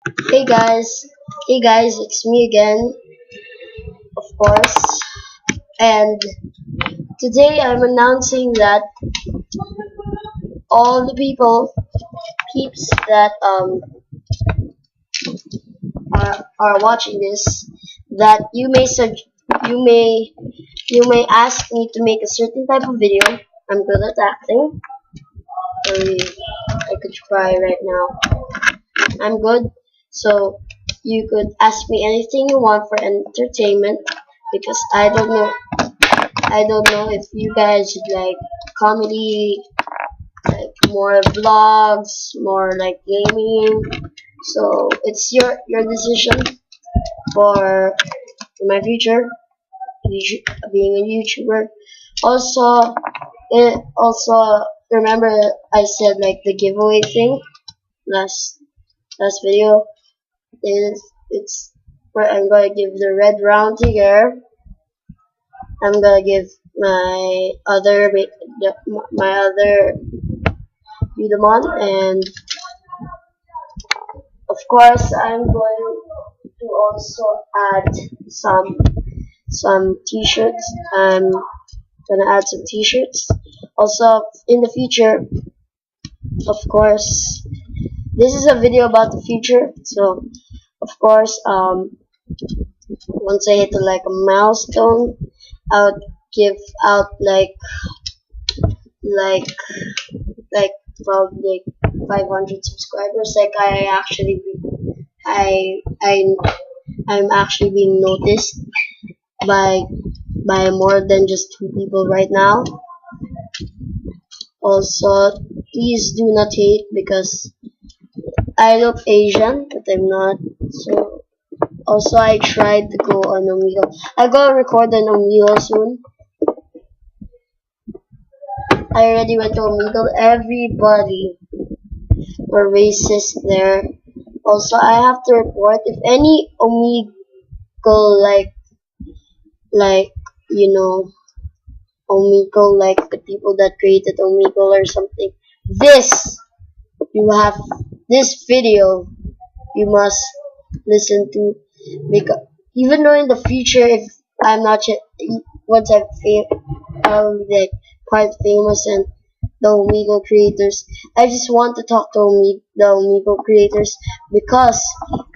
Hey guys, it's me again, of course. And today I'm announcing that all the peeps that are watching this, that you may ask me to make a certain type of video. I'm good at acting. I could cry right now. I'm good. So you could ask me anything you want for entertainment because I don't know if you guys like comedy, like more vlogs, more like gaming. So it's your decision for my future, being a YouTuber. Also, also remember I said like the giveaway thing last video. It's where I'm gonna give the red round tiger. I'm gonna give my other Udemon, and of course I'm going to also add some t-shirts. I'm gonna add some t-shirts. Also in the future, of course, this is a video about the future. So of course, once I hit like a milestone, I would give out like like probably 500 subscribers. Like I I I'm actually being noticed by more than just two people right now. Also, please do not hate because I look Asian, but I'm not. So also I tried to go on Omegle. I gotta record on Omegle soon. I already went to Omegle. Everybody were racist there. Also, I have to report if any Omegle like you know Omegle, like the people that created Omegle or something. This you have this video you must listen to, because even though in the future if I'm not once I'm like quite famous and the Omegle creators, I just want to talk to the Omegle creators because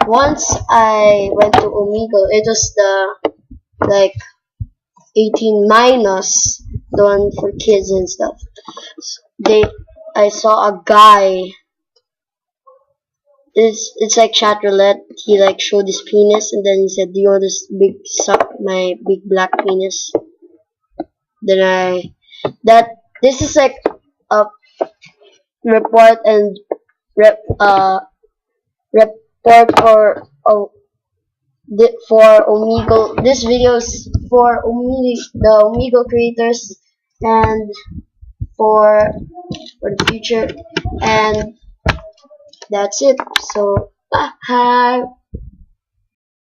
once I went to Omegle, it was the like 18 minus, the one for kids and stuff. They I saw a guy. It's like chat roulette. He like showed his penis and then he said, "Do you want this big suck my big black penis?" Then that this is like a report and rep report for Omegle. This video is for the Omegle creators and for the future, and that's it. So bye.